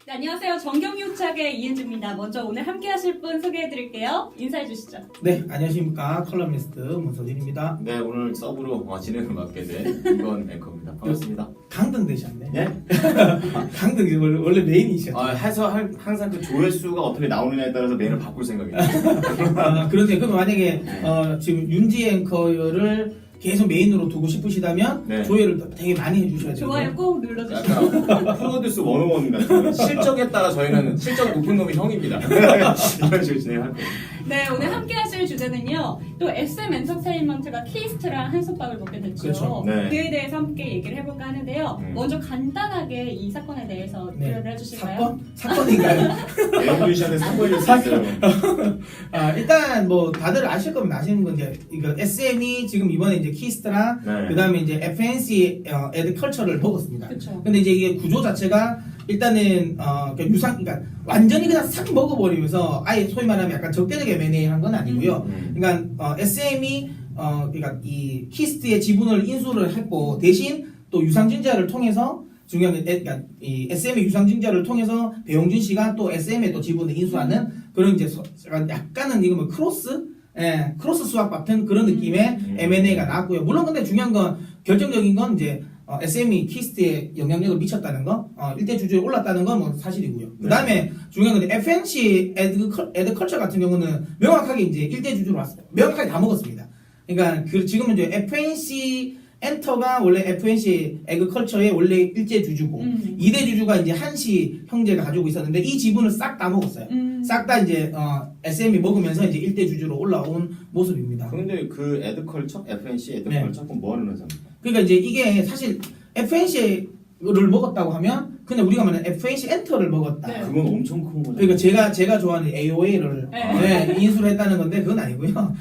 네, 안녕하세요. 정경유착의 이은주입니다. 먼저 오늘 함께 하실 분 소개해드릴게요. 인사해 주시죠. 네, 안녕하십니까. 컬럼니스트 문서진입니다. 네, 오늘 서브로 진행을 맡게 된 이건 앵커입니다. 반갑습니다. 강등 되셨네. 예? 강등이 원래 메인이셨죠. 항상 그 조회수가 어떻게 나오느냐에 따라서 메인을 바꿀 생각입니다. 그런데 그럼 만약에 지금 윤지 앵커를 계속 메인으로 두고 싶으시다면 네. 조회를 되게 많이 해주셔야 돼요. 좋아요 꼭 눌러주시고. 약간 프로듀스 101 같은 실적에 따라 저희는 실적 높은 놈이 형입니다. 이런 식으로 진행할 거예요. 네, 오늘 함께 하실 주제는요. 또 SM 엔터테인먼트가 키스트랑 한솥밥을 먹게 됐죠. 그렇죠. 네. 그에 대해서 함께 얘기를 해볼까 하는데요. 먼저 간단하게 이 사건에 대해서 네. 교류를 해주실까요? 사건인가요? 영준 씨한테 사고일 수 있어요. 일단 뭐 다들 아실 거면 아시는 건 이제 이거 SM이 지금 이번에 이제 키스트랑 네. 그다음에 이제 FNC 에드컬처를 먹었습니다. 그쵸. 근데 이제 이게 구조 자체가 일단은 그러니까 완전히 그냥 싹 먹어버리면서 아예 소위 말하면 약간 적대적 M&A 한 건 아니고요. 그러니까 SM이 그러니까 이 키스트의 지분을 인수를 했고 대신 또 유상증자를 통해서 중요한 게 그러니까 이 SM의 유상증자를 통해서 배용준 씨가 또 SM의 또 지분을 인수하는 그런 이제 약간은 이거 뭐 크로스 수학 같은 그런 느낌의 M&A가 나왔고요. 물론 근데 중요한 건 결정적인 건 이제 SM이 키스트에 영향력을 미쳤다는 거, 일대 주주에 올랐다는 건 뭐 사실이고요. 그 다음에 중요한 건 FNC 에드컬처 같은 경우는 명확하게 이제 일대 주주로 왔어요. 명확하게 다 먹었습니다. 그러니까 지금은 이제 FNC 엔터가 원래 FNC 에그컬처의 원래 일제 주주고 2대 주주가 이제 한시 형제가 가지고 있었는데 이 지분을 싹 다 먹었어요. 싹 다 이제 SM이 먹으면서 이제 일대 주주로 올라온 모습입니다. 그런데 그 에드컬처, FNC 에드컬처 그건 뭐 하는 회사입니까? 그러니까 이제 이게 사실 FNC를 먹었다고 하면 그냥 우리가 말하는 FNC 엔터를 먹었다. 네. 그건 엄청 큰 거잖아요. 그러니까 제가 좋아하는 AOA를 네. 인수를 했다는 건데 그건 아니고요.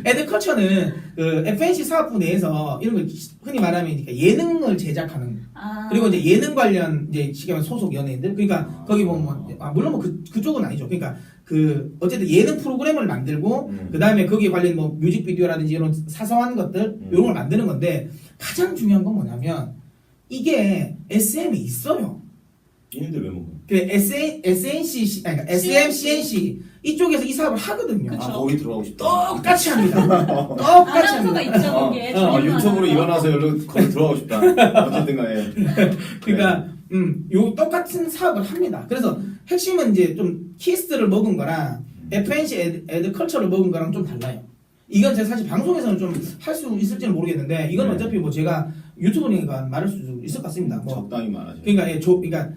에드컬처는 그 FNC 사업부 내에서 이런 걸 흔히 말하면 예능을 제작하는 그리고 이제 예능 관련 이제 쉽게 말하면 소속 연예인들 그러니까 거기 보면 물론 뭐 그쪽은 아니죠. 그러니까 그 어쨌든 예능 프로그램을 만들고 그 다음에 거기에 관련 뭐 뮤직비디오라든지 이런 사소한 것들 이런 걸 만드는 건데 가장 중요한 건 뭐냐면 이게 SM에 있어요. 있는데 왜 먹어요? 그 SNC 그러니까 SMCNC 이쪽에서 이 사업을 하거든요. 그쵸. 거기 들어가고 싶다. 똑같이 합니다. 똑같이 아나운서가 합니다. 있죠, 거기에. 유튜브로 일어나서 여기로 거기 들어가고 싶다. 어쨌든 간에. 그러니까 요 똑같은 사업을 합니다. 그래서 핵심은 이제 좀 키스트를 먹은 거랑 FNC 에드컬처를 먹은 거랑 좀 달라요. 이건 제가 사실 방송에서는 좀 할 수 있을지는 모르겠는데 이건 어차피 뭐 제가 유튜브니까 말할 수 있을 것 같습니다. 뭐 적당히 말하죠. 그러니까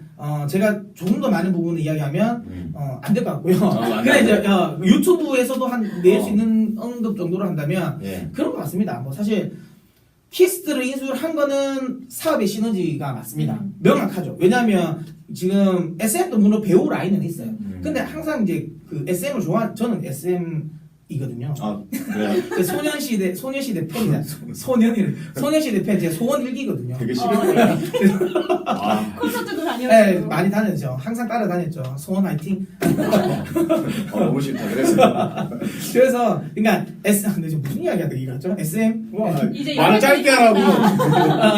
제가 조금 더 많은 부분을 이야기하면 안 될 것 같고요. 안 그래 돼요? 이제 유튜브에서도 낼 수 있는 언급 정도로 한다면 예. 그런 것 같습니다. 뭐 사실 키스트를 인수를 한 거는 사업의 시너지가 맞습니다. 명확하죠. 왜냐하면 지금 SM도 물론 배우 라인은 있어요. 근데 항상 이제 그 SM을 저는 SM이거든요. 아, 그래요? 소녀시대 팬이다. 소녀시대 팬 제 소원 일기거든요. 되게 싫어요. 콘서트도 네, 다녀가지고. 많이 다녔죠. 항상 따라다녔죠. 소원 화이팅. 너무 싫다. 그래서 그러니까 근데 지금 무슨 이야기하다 이거죠? SM? 이제 말을 짧게 하라고.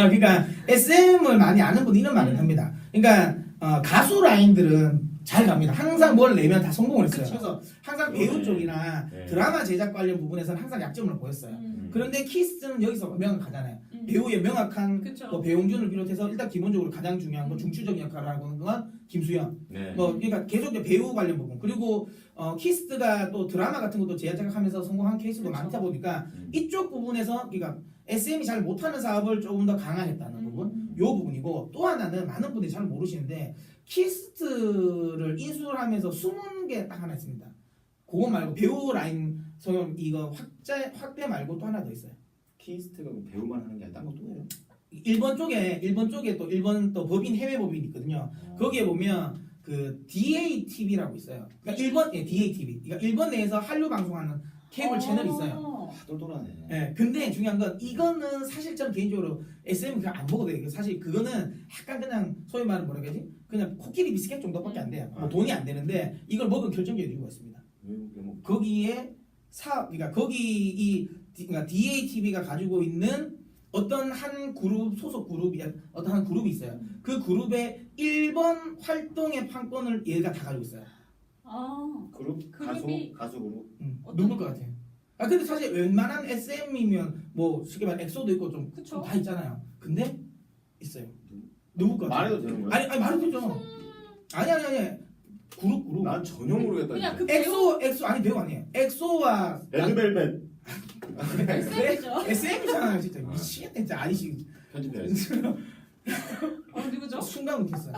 그러니까 SM을 많이 아는 분이 이런 말을 합니다. 그러니까 가수 라인들은 잘 갑니다. 항상 뭘 내면 다 성공을 했어요. 그쵸. 그래서 항상 배우 쪽이나 네. 드라마 제작 관련 부분에서는 항상 약점을 보였어요. 그런데 키스는 여기서 명확하잖아요. 배우의 명확한 그쵸. 뭐 배용준을 비롯해서 일단 기본적으로 가장 중요한 건 중추적인 역할을 하고 있는 건 김수현. 네. 뭐 그러니까 계속 이제 배우 관련 부분 그리고 키스트가 또 드라마 같은 것도 제작하면서 성공한 케이스도 그쵸. 많다 보니까 이쪽 부분에서 그러니까 SM이 잘 못하는 사업을 조금 더 강화했다는 부분 요 부분이고 또 하나는 많은 분들이 잘 모르시는데 키스트를 인수를 하면서 숨은 게 딱 하나 있습니다. 그거 말고 배우 라인 성형 이거 확대 말고 또 하나 더 있어요. 키스트가 뭐 배우만 하는 게 아니라 딴 것도 해요? 일본 쪽에 또 일본 또 법인 해외 법인이 있거든요. 거기에 보면 그 DATV라고 있어요. 그러니까 DATV. 그러니까 일본 내에서 한류 방송하는 케이블 채널이 있어요. 똘똘하네. 네, 근데 중요한 건 이거는 사실 저는 개인적으로 SM 그냥 안 먹어도 돼요. 사실 그거는 약간 그냥 소위 말하는 뭐라 그러지? 그냥 코끼리 비스켓 정도밖에 안 돼요. 뭐 돈이 안 되는데 이걸 먹은 결정적인 이유가 있습니다. 거기에 그러니까 거기 그러니까 DATV가 가지고 있는 어떤 한 그룹 소속 그룹이 어떤 한 그룹이 있어요. 그 그룹의 일본 활동의 판권을 얘가 다 가지고 있어요. 아, 그룹 그룹이- 가수 그룹. 누굴 것 같아요? 아 근데 사실 웬만한 SM이면 뭐 쉽게 말해 엑소도 있고 좀 그쵸. 다 있잖아요. 근데 있어요. 누굴 것 같아요? 말해도 되는 거야? 아니 말해도 되죠. 아니 그룹. 난 전혀 모르겠다. 그냥 진짜. 그 엑소 아니 배우 아니에요. 엑소와 레드벨벳 SM이죠. SM이잖아요 진짜 미치겠다 진짜 아니시 편집돼야지. 누구죠? 순간 웃겼어요.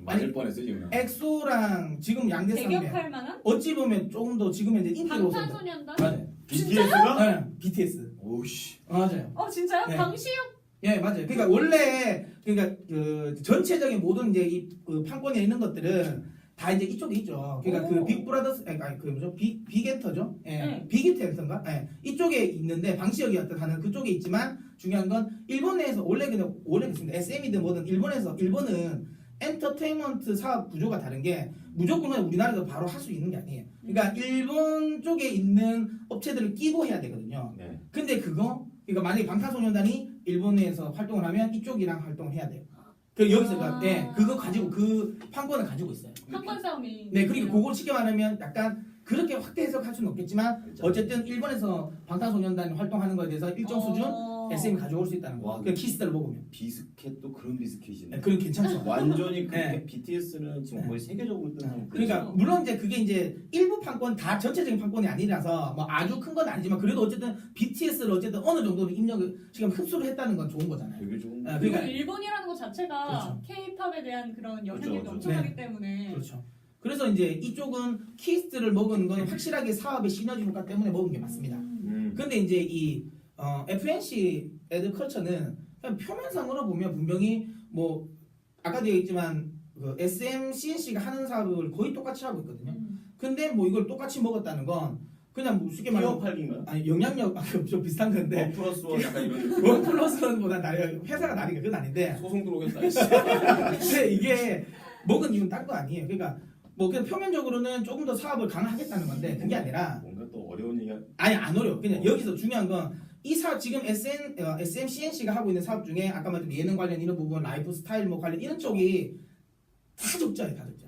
맞을 뻔했어 지금. 지금 지금 양대 산맥 대격할 만한 어찌 보면 조금 더 지금 현재 인기로 방탄소년단? 맞아요. BTS가? 네, BTS 오우씨. 맞아요. 진짜요? 네. 방시혁? 예 맞아요. 그러니까 원래 그러니까 그 전체적인 모든 이제 그 판권에 있는 것들은 다 이제 이쪽에 있죠. 그러니까 그 오. 빅브라더스 아니 그 뭐죠 빅엔터죠. 예 네. 빅히트엔터인가? 예 이쪽에 있는데 방시혁이었던 하는 그쪽에 있지만 중요한 건 일본 내에서 원래 그랬습니다. SM이든 뭐든 일본은 엔터테인먼트 사업 구조가 다른 게 무조건 우리나라에서 바로 할 수 있는 게 아니에요. 그러니까 일본 쪽에 있는 업체들을 끼고 해야 되거든요. 네. 근데 그러니까 만약에 방탄소년단이 일본에서 활동을 하면 이쪽이랑 활동을 해야 돼요. 그 여기서 그거 가지고 그 판권을 가지고 있어요. 판권 싸움이. 네, 그리고 그걸 쉽게 말하면 약간 그렇게 확대 해석할 수는 없겠지만 어쨌든 일본에서 방탄소년단이 활동하는 거에 대해서 일정 수준 SM이 가져올 수 있다는 와, 거. 그 키스들을 먹으면. 비스켓도 그런 비스켓이네. 네, 그건 괜찮죠. 완전히 네. BTS는 지금 거의 세계적으로 뜬 상품. 그러니까 물론 이제 그게 이제 일부 판권 다 전체적인 판권이 아니라서 뭐 아주 큰 건 아니지만 그래도 어쨌든 BTS를 어쨌든 어느 정도는 입력을 지금 흡수를 했다는 건 좋은 거잖아요. 되게 좋은. 아, 그리고 그러니까 일본이라는 것 자체가 그렇죠. K-팝에 대한 그런 영향력이 그렇죠, 그렇죠. 엄청나기 때문에. 그렇죠. 그래서 이제 이쪽은 키스트를 먹은 건 확실하게 사업의 시너지 효과 때문에 먹은 게 맞습니다. 근데 이제 이 FNC 에드컬처는 그냥 표면상으로 보면 분명히 뭐 아까도 얘기했지만 그 SM, CNC가 하는 사업을 거의 똑같이 하고 있거든요. 근데 뭐 이걸 똑같이 먹었다는 건 그냥 뭐 쉽게 말하면 팔기인가요? 아니 영향력 좀 비슷한 건데 원 플러스 원 약간 이런 느낌. 원 플러스 원보다 회사가 다르니까 그건 아닌데 소송 들어오겠다. 씨. 근데 이게 먹은 이유는 딴 거 아니에요. 그러니까 뭐 그냥 표면적으로는 조금 더 사업을 강화하겠다는 건데 그게 아니라 뭔가 또 어려운 얘기가. 아니 안 어려워. 그냥 여기서 중요한 건 이 사업 지금 SMCNC가 하고 있는 사업 중에 아까 말했던 예능 관련 이런 부분, 라이프 스타일 뭐 관련 이런 쪽이 다 적자예요, 다 적자.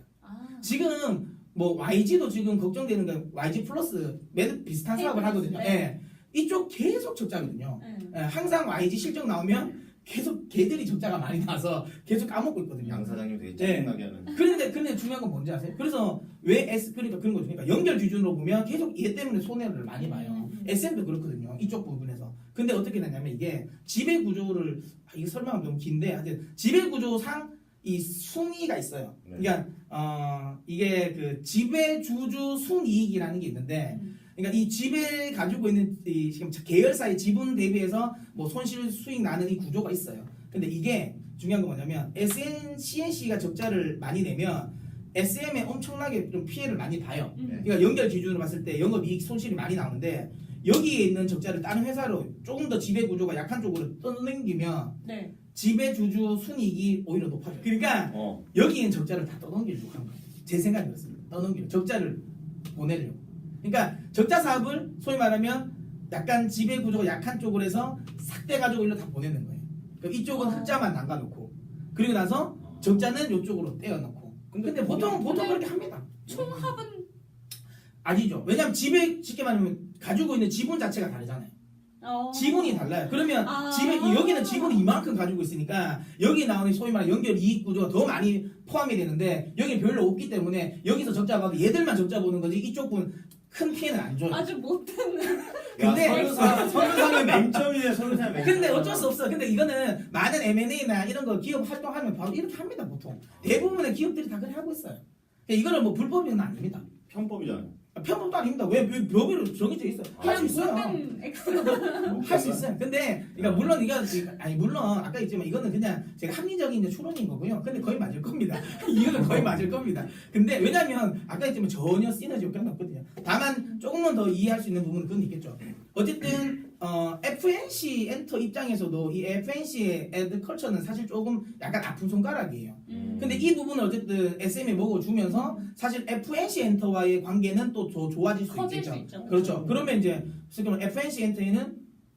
지금 뭐 YG도 지금 걱정되는 건 YG 플러스 매듭 비슷한 사업을 하거든요. 네. 예. 이쪽 계속 적자거든요. 예, 항상 YG 실적 나오면 계속 걔들이 적자가 많이 나서 계속 까먹고 있거든요. 양 사장님 되게 네. 짜증나게 하는. 근데 중요한 건 뭔지 아세요? 그래서 왜 그러니까 그런 거죠. 그러니까 연결 기준으로 보면 계속 얘 때문에 손해를 많이 봐요. SM도 그렇거든요. 이쪽 부분에서. 근데 어떻게 되냐면 이게 지배 구조를 이게 설명하면 너무 긴데 하여튼 지배 구조상 이 순위가 있어요. 네. 그러니까 이게 그 지배 주주 순이익이라는 게 있는데 그러니까 이 지배를 가지고 있는 이 지금 계열사의 지분 대비해서 뭐 손실 수익 나는 이 구조가 있어요. 근데 이게 중요한 건 뭐냐면 CNC가 적자를 많이 내면 SM에 엄청나게 좀 피해를 많이 봐요. 그러니까 연결 기준으로 봤을 때 영업이익 손실이 많이 나오는데 여기에 있는 적자를 다른 회사로 조금 더 지배 구조가 약한 쪽으로 떠넘기면 네. 지배주주 순이익이 오히려 높아져요. 그러니까 여기엔 적자를 다 떠넘기려고 하는 거예요. 제 생각이 그렇습니다. 떠넘기려 적자를 보내려고. 그러니까 적자 사업을 소위 말하면 약간 지배 구조가 약한 쪽으로 해서 싹 떼가지고 일로 다 보내는 거예요. 그러니까 이쪽은 흑자만 남겨놓고 그리고 나서 적자는 이쪽으로 떼어놓고. 근데 보통 그렇게 합니다. 총합은 아니죠. 왜냐하면 쉽게 말하면 가지고 있는 지분 자체가 다르잖아요. 지분이 달라요. 그러면 여기는 지분이 이만큼 가지고 있으니까 여기 나오는 소위 말하는 연결 이익 구조가 더 많이 포함이 되는데 여기 별로 없기 때문에 여기서 적자 봐도 얘들만 적자 보는 거지 이쪽 분 큰 피해는 안 줘요. 아주 못했는. 근데 선사의 맹점이네. 선사의 맹점. 근데 어쩔 수 없어. 근데 이거는 많은 M&A나 이런 거 기업 활동하면 바로 이렇게 합니다 보통. 대부분의 기업들이 다 그렇게 하고 있어요. 이거는 뭐 불법은 아닙니다. 편법이잖아요. 편법도 아닙니다. 왜 법으로 정해져 있어? 할 수 있어요. 못된 X. 할 수 있어요. 근데 그러니까 물론 물론 아까 했지만 이거는 그냥 제가 합리적인 이제 추론인 거고요. 근데 거의 맞을 겁니다. 이거는 거의 맞을 겁니다. 근데 왜냐면 아까 했지만 전혀 시너지 효과는 없거든요. 다만 조금만 더 이해할 수 있는 부분은 그건 있겠죠. 어쨌든 FNC 엔터 입장에서도 이 FNC의 에드컬처는 사실 조금 약간 아픈 손가락이에요. 근데 이 부분을 어쨌든 SM에 먹어주면서 사실 FNC 엔터와의 관계는 또 더 좋아질 수 커질 있겠죠. 수 있죠. 그렇죠. 그러면 이제 지금 FNC 엔터에는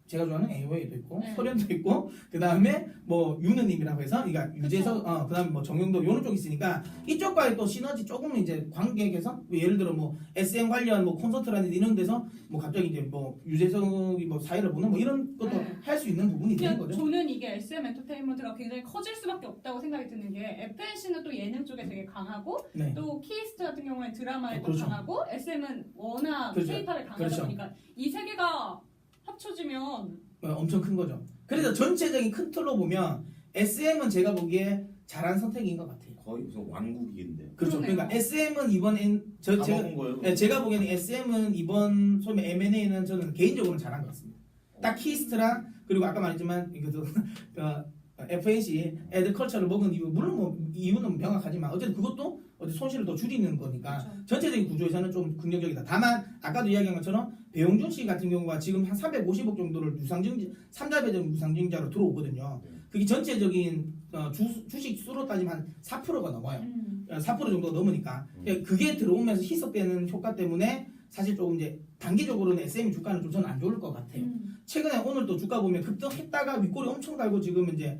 제가 좋아하는 AOA도 있고 네. 소련도 있고 그 다음에 뭐 유느님이라고 해서 그러니까 유재석 그 다음에 뭐 정영도 요런 쪽 있으니까 이쪽과의 또 시너지 조금 이제 관계에서 뭐 예를 들어 뭐 SM 관련 뭐 콘서트라든지 이런 데서 뭐 갑자기 이제 뭐 유재석이 뭐 사회를 보는 뭐 이런 것도 네. 할 수 있는 부분이 있는 그냥 거죠. 저는 이게 SM 엔터테인먼트가 굉장히 커질 수밖에 없다고 생각이 드는 게 FNC는 또 예능 쪽에 되게 강하고 네. 또 키스트 같은 경우에 드라마에 또 그렇죠. 강하고 SM은 워낙 그렇죠. K-팝에 강하다 그렇죠. 보니까 이 세 개가 합쳐지면 엄청 큰 거죠. 그래서 전체적인 큰 틀로 보면 SM은 제가 보기에 잘한 선택인 것 같아요. 거의 무슨 왕국인데요. 그렇죠. 그러네요. 그러니까 SM은 이번엔 다 먹은 거예요. 제가 보기에는 SM은 이번 소위 M&A는 저는 개인적으로는 잘한 것 같습니다. 딱 키스트랑 그리고 아까 말했지만 이것도 FNC 애드컬처를 먹은 이유 물론 뭐 이유는 명확하지만 어쨌든 그것도 어디 손실을 더 줄이는 거니까 그렇죠. 전체적인 구조에서는 좀 긍정적이다. 다만 아까도 이야기한 것처럼 배용준 씨 같은 경우가 지금 한 350억 정도를 유상증자 3자 배정 유상증자로 들어오거든요. 그게 전체적인 주식 수로 따지면 한 4%가 넘어요. 4% 정도 넘으니까 그게 들어오면서 희석되는 효과 때문에 사실 조금 이제 단기적으로는 SM 주가는 좀 저는 안 좋을 것 같아요. 최근에 오늘도 주가 보면 급등했다가 윗골이 엄청 달고 지금 이제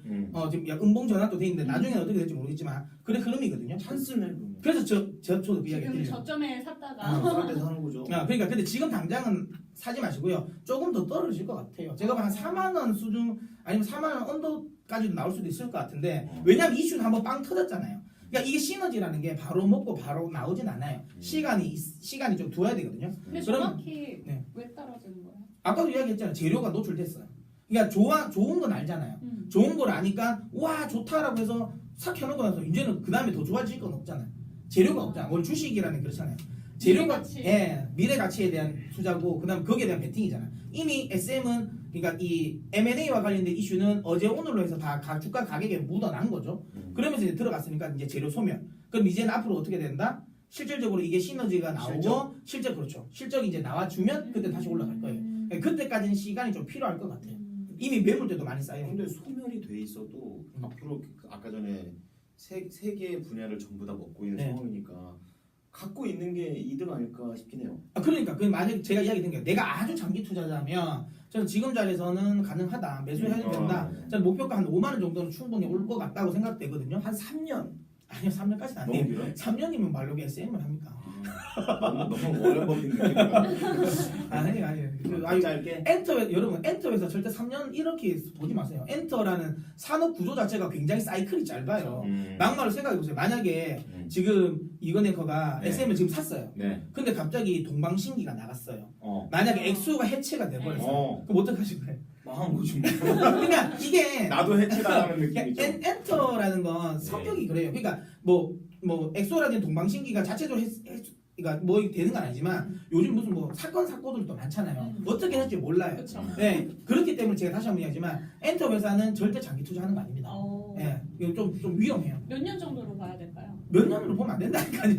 지금 음봉 전환도 돼 있는데 나중에는 어떻게 될지 모르겠지만 그런 흐름이거든요. 찬스네 그러면. 그래서 저도 그 이야기 지금 드리려고. 저점에 샀다가 싼 데서 하는 거죠. 그러니까 근데 지금 당장은 사지 마시고요. 조금 더 떨어질 것 같아요. 제가 한 4만 원 수준 아니면 4만 원 언더까지도 나올 수도 있을 것 같은데 왜냐면 이슈는 한번 빵 터졌잖아요. 그러니까 이게 시너지라는 게 바로 먹고 바로 나오진 않아요. 시간이 좀 두어야 되거든요. 근데 그럼- 정확히 네. 왜 떨어지는 거예요? 아까도 이야기했잖아요. 재료가 노출됐어요. 그러니까 좋은 건 알잖아요. 좋은 걸 아니까 와 좋다라고 해서 싹 해놓고 나서 이제는 그 다음에 더 좋아질 건 없잖아요. 재료가 없잖아요. 원래 주식이라는 게 그렇잖아요. 재료가 미래 가치. 미래 가치에 대한 투자고 그다음 거기에 대한 베팅이잖아요. 이미 SM은 그러니까 이 M&A와 관련된 이슈는 어제 오늘로 해서 다 주가 가격에 묻어난 거죠. 그러면서 이제 들어갔으니까 이제 재료 소멸. 그럼 이제는 앞으로 어떻게 된다? 실질적으로 이게 시너지가 나오고 그렇죠. 실적이 이제 나와주면 그때 다시 올라갈 거예요. 그때까지는 시간이 좀 필요할 것 같아요. 이미 매물대도 많이 쌓여. 근데 소멸이 돼 있어도 앞으로 아까 전에 세 개의 분야를 전부 다 먹고 있는 네. 상황이니까 갖고 있는 게 이득 아닐까 싶긴 해요. 그러니까 만약 제가 이야기 드린 게 내가 아주 장기 투자자면 저는 지금 자리에서는 가능하다. 매수해야 된다. 저는 목표가 한 5만 원 정도는 충분히 올 것 같다고 생각되거든요. 한 3년 아니요, 3년까지는 안 너무 돼요. 길어요? 3년이면 말로 SM을 합니까? 너무 워렌 버핏 느낌이다. 아니에요. 아니, 짧게. 여러분, 엔터에서 절대 3년 이렇게 보지 마세요. 엔터라는 산업 구조 자체가 굉장히 사이클이 짧아요. 막말로 생각해보세요. 만약에 지금 이건앵커가 네. SM을 지금 샀어요. 네. 근데 갑자기 동방신기가 나갔어요. 어. 만약에 엑소가 해체가 돼버렸어요. 어. 그럼 어떡하실 거예요? 망한 거지 뭐. 그러니까 이게 나도 해치당하는 느낌이죠. 엔터라는 건 성격이 그래요. 그러니까 뭐 엑소라든지 동방신기가 자체적으로 그러니까 뭐 되는 건 아니지만 요즘 무슨 뭐 사건들도 많잖아요. 어떻게 할지 몰라요. 그렇죠. 네, 그렇기 때문에 제가 다시 한번 이야기하지만 엔터 회사는 절대 장기 투자하는 거 아닙니다. 예, 이거 좀 위험해요. 몇 년 정도로 봐야 될까요? 몇 년으로 보면 안 된다니까요.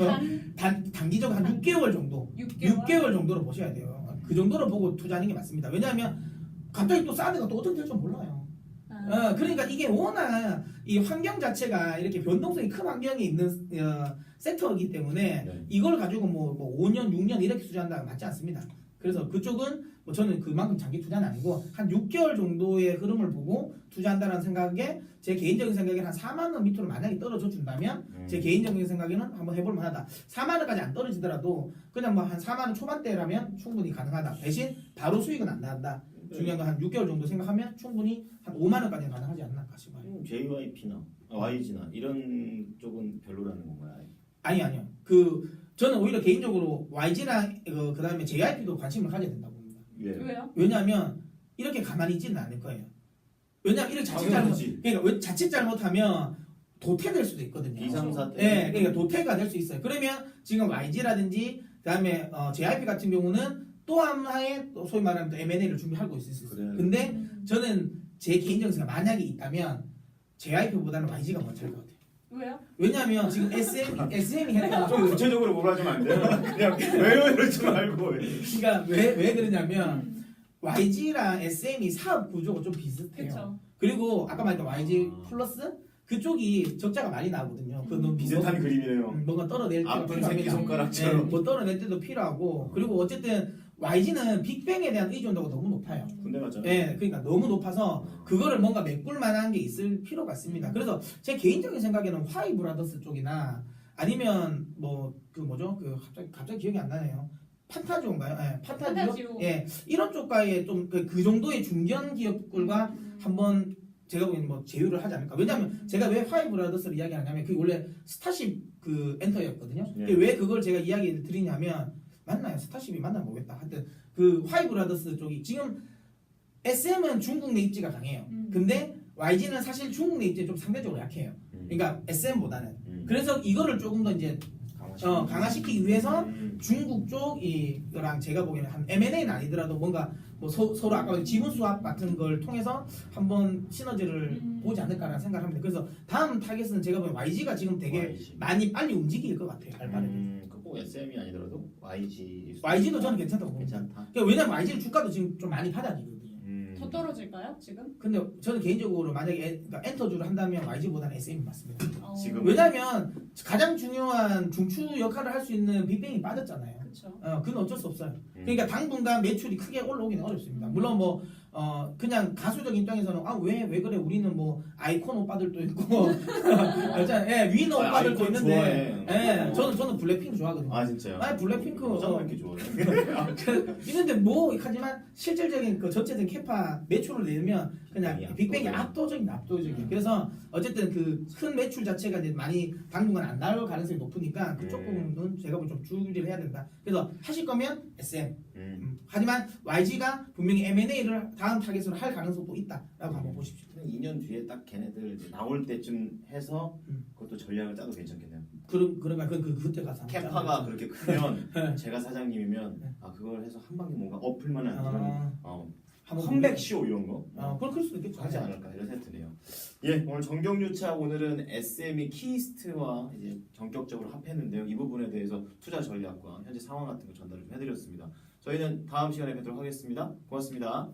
단기적으로 한 6개월 정도. 6개월? 정도로 보셔야 돼요. 그 정도로 보고 투자하는 게 맞습니다. 왜냐하면 갑자기 또 사드가 또 어떻게 될지 몰라요. 그러니까 이게 워낙 이 환경 자체가 이렇게 변동성이 큰 환경에 있는 섹터이기 때문에 네. 이걸 가지고 뭐 5년, 6년 이렇게 투자한다가 맞지 않습니다. 그래서 그쪽은 뭐 저는 그만큼 장기 투자는 아니고 한 6개월 정도의 흐름을 보고 투자한다는 생각에 제 개인적인 생각에는 한 4만 원 밑으로 만약에 떨어져 준다면 제 개인적인 생각에는 한번 해볼 만하다. 4만 원까지 안 떨어지더라도 그냥 뭐 한 4만 원 초반대라면 충분히 가능하다. 대신 바로 수익은 안 나온다. 중요한 건 한 6개월 정도 생각하면 충분히 한 5만 원까지는 가능하지 않나 싶어요. JYP나 YG나 이런 쪽은 별로라는 건가요? 아니요. 저는 오히려 개인적으로 YG랑 그다음에 JYP도 관심을 가져야 된다고 봅니다. 왜요? 왜냐하면 이렇게 가만히 있지는 않을 거예요. 왜냐하면 이렇게 당연하지. 그러니까 자칫 잘못하면 도태될 수도 있거든요. 비상사태. 네, 그러니까 도태가 될 수 있어요. 그러면 지금 YG라든지 그다음에 JYP 같은 경우는 또 하나의 또 소위 말하는 또 M&A를 준비하고 있을 수 있어요. 그래. 근데 저는 제 개인적인 생각 만약에 있다면 JYP보다는 YG가 먼저 할 것 같아요. 왜요? 왜냐하면 지금 SM이 했던 좀 구체적으로 몰아주면 안 돼요? 그냥 왜요 이러지 말고. 그러니까 왜 그러냐면 YG랑 SM이 사업 구조가 좀 비슷해요. 그렇죠. 그리고 아까 말했던 YG 플러스 그쪽이 적자가 많이 나거든요. 그건 비슷한 그림이네요. 뭔가 떨어낼 때도 아픈 필요합니다. 새끼손가락처럼. 뭐 떨어낼 때도 필요하고 그리고 어쨌든 YG는 빅뱅에 대한 의존도가 너무 높아요. 군대 갔잖아요. 예, 그러니까 너무 높아서 그거를 뭔가 메꿀 만한 게 있을 필요가 있습니다. 그래서 제 개인적인 생각에는 화이 브라더스 쪽이나 아니면 뭐 그 뭐죠? 그 갑자기 기억이 안 나네요. 판타지오인가요? 예, 판타지오? 판타지오. 예, 이런 쪽과의 좀 그 정도의 중견 기업들과 한번 제가 보기에는 뭐 제휴를 하지 않을까. 왜냐하면 제가 왜 화이 브라더스를 이야기하냐면 그게 원래 스타쉽 그 엔터였거든요. 예. 왜 그걸 제가 이야기를 드리냐면 맞나요? 스타쉽이 맞나 모르겠다. 하여튼 그 화이 브라더스 쪽이 지금 SM은 중국 내 입지가 강해요. 근데 YG는 사실 중국 내 입지 좀 상대적으로 약해요. 그러니까 SM보다는. 그래서 이거를 조금 더 이제 강화시키기 위해서 중국 쪽이랑 제가 보기에는 한 M&A는 아니더라도 뭔가 뭐 서로 아까 지분 수합 같은 걸 통해서 한번 시너지를 보지 않을까라는 생각을 합니다. 그래서 다음 타겟은 제가 보기엔 YG가 지금 되게 YG. 많이 빨리 움직일 것 같아요. 발빠르게. 그꼭 SM이 아니더라도 YG. YG도 저는 괜찮다고 봅니다. 괜찮다. 그러니까 왜냐면 YG는 주가도 지금 좀 많이 바닥이거든요. 더 떨어질까요 지금? 근데 저는 개인적으로 만약에 그러니까 엔터주를 한다면 YG보다는 SM이 맞습니다. 지금 왜냐면 가장 중요한 중추 역할을 할 수 있는 빅뱅이 빠졌잖아요. 그렇죠. 그건 어쩔 수 없어요. 그러니까 당분간 매출이 크게 올라오기는 어렵습니다. 물론 뭐 그냥 가수적인 입장에서는 왜 그래 우리는 뭐 아이콘 오빠들도 있고 예, 위너 오빠들도 아이콘 있는데 좋아해. 예, 저는 블랙핑크 좋아하거든요. 아 진짜요? 아니, 블랙핑크, 여자가 이렇게 좋아해. 있는데 뭐 하지만 실질적인 그 전체적인 캐파 매출을 내면 그냥 빅뱅이 빅뱅이 압도적인. 그래서 어쨌든 그 큰 매출 자체가 이제 많이 당분간 안 나올 가능성이 높으니까 그쪽 부분은 제가 보면 좀 주의를 해야 된다. 그래서 하실 거면 SM. 하지만 YG가 분명히 M&A를 다음 타겟으로 할 가능성도 있다라고 한번 보십시오. 2년 뒤에 딱 걔네들 이제 나올 때쯤 해서 그것도 전략을 짜도 괜찮겠네요. 그런가 그때 가서 한번 캐파가 짜보자. 그렇게 크면 제가 사장님이면 그걸 해서 한 방에 뭔가 엎을만한 이런 한번 컴백쇼 이런 거 그럴 수도 있겠죠. 하지 않을까 이런 생각이 드네요. 예, 오늘 정경유착 오늘은 SM이 키스트와 이제 전격적으로 합했는데요. 이 부분에 대해서 투자 전략과 현재 상황 같은 거 전달을 좀 해드렸습니다. 저희는 다음 시간에 뵙도록 하겠습니다. 고맙습니다.